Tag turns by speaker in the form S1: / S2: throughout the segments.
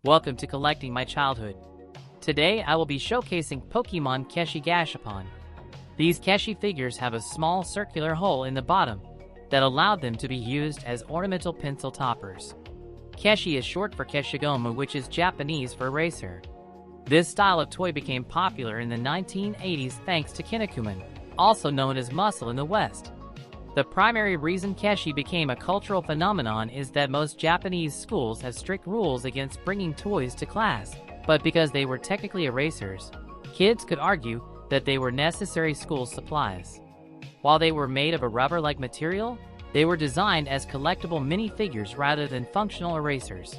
S1: Welcome to Collecting My Childhood. Today I will be showcasing Pokemon Keshi Gashapon. These Keshi figures have a small circular hole in the bottom that allowed them to be used as ornamental pencil toppers. Keshi is short for Keshigomu, which is Japanese for eraser. This style of toy became popular in the 1980s thanks to Kinnikuman, also known as muscle in the West. The primary reason Keshi became a cultural phenomenon is that most Japanese schools have strict rules against bringing toys to class, but because they were technically erasers, kids could argue that they were necessary school supplies. While they were made of a rubber-like material, they were designed as collectible minifigures rather than functional erasers.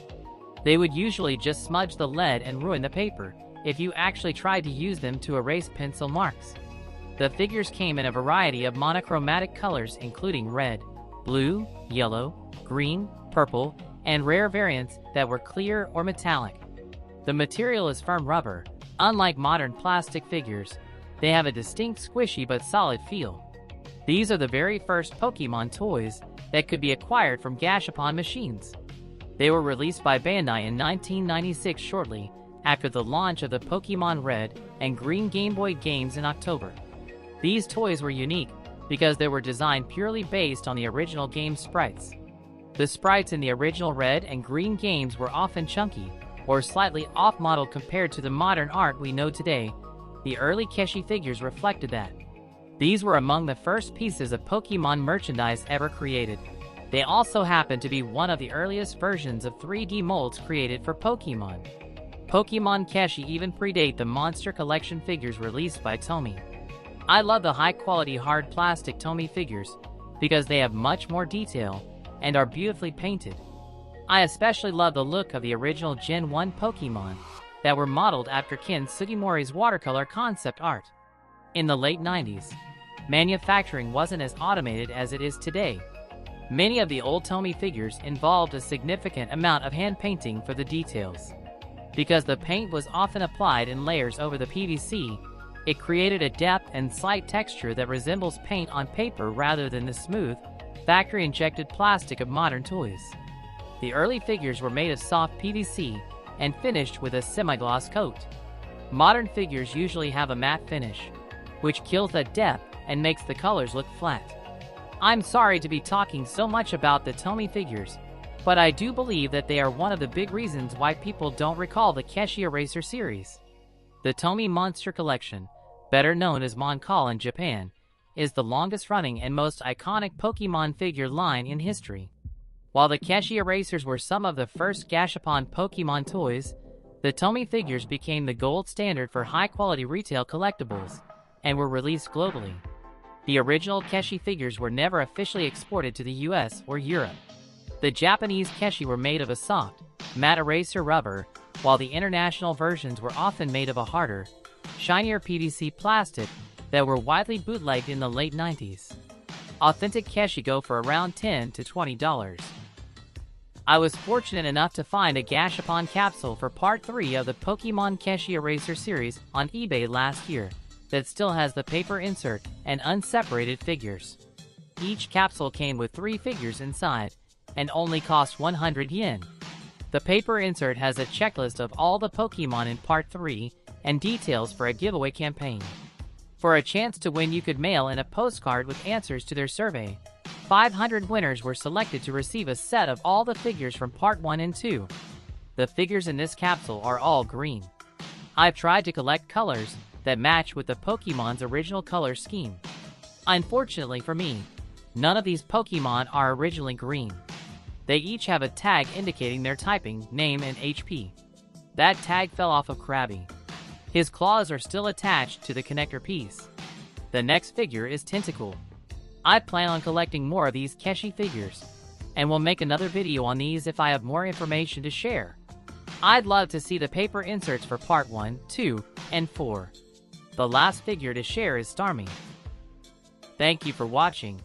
S1: They would usually just smudge the lead and ruin the paper if you actually tried to use them to erase pencil marks. The figures came in a variety of monochromatic colors including red, blue, yellow, green, purple, and rare variants that were clear or metallic. The material is firm rubber. Unlike modern plastic figures, they have a distinct squishy but solid feel. These are the very first Pokemon toys that could be acquired from Gashapon machines. They were released by Bandai in 1996 shortly after the launch of the Pokemon Red and Green Game Boy games in October. These toys were unique because they were designed purely based on the original game sprites. The sprites in the original Red and Green games were often chunky or slightly off-modeled compared to the modern art we know today. The early Keshi figures reflected that. These were among the first pieces of Pokemon merchandise ever created. They also happen to be one of the earliest versions of 3D molds created for Pokemon. Pokemon Keshi even predate the Monster Collection figures released by Tomy. I love the high-quality hard plastic Tomy figures because they have much more detail and are beautifully painted. I especially love the look of the original Gen 1 Pokemon that were modeled after Ken Sugimori's watercolor concept art. In the late 90s, manufacturing wasn't as automated as it is today. Many of the old Tomy figures involved a significant amount of hand painting for the details. Because the paint was often applied in layers over the PVC, it created a depth and slight texture that resembles paint on paper rather than the smooth, factory-injected plastic of modern toys. The early figures were made of soft PVC and finished with a semi-gloss coat. Modern figures usually have a matte finish, which kills that depth and makes the colors look flat. I'm sorry to be talking so much about the Tomy figures, but I do believe that they are one of the big reasons why people don't recall the Keshi Eraser series. The Tomy Monster Collection, better known as Moncall in Japan, is the longest-running and most iconic Pokemon figure line in history. While the Keshi Erasers were some of the first Gashapon Pokemon toys, the Tomy figures became the gold standard for high-quality retail collectibles and were released globally. The original Keshi figures were never officially exported to the US or Europe. The Japanese Keshi were made of a soft, matte eraser rubber, while the international versions were often made of a harder, shinier PVC plastic that were widely bootlegged in the late 90s. Authentic Keshi go for around $10 to $20. I was fortunate enough to find a Gashapon capsule for Part 3 of the Pokemon Keshi Eraser series on eBay last year that still has the paper insert and unseparated figures. Each capsule came with 3 figures inside and only cost 100 yen. The paper insert has a checklist of all the Pokemon in Part 3 and details for a giveaway campaign. For a chance to win, you could mail in a postcard with answers to their survey. 500 winners were selected to receive a set of all the figures from Part 1 and 2. The figures in this capsule are all green. I've tried to collect colors that match with the Pokemon's original color scheme. Unfortunately for me, none of these Pokemon are originally green. They each have a tag indicating their typing, name, and HP. That tag fell off of Krabby. His claws are still attached to the connector piece. The next figure is Tentacool. I plan on collecting more of these Keshi figures, and will make another video on these if I have more information to share. I'd love to see the paper inserts for Part 1, 2, and 4. The last figure to share is Starmie. Thank you for watching.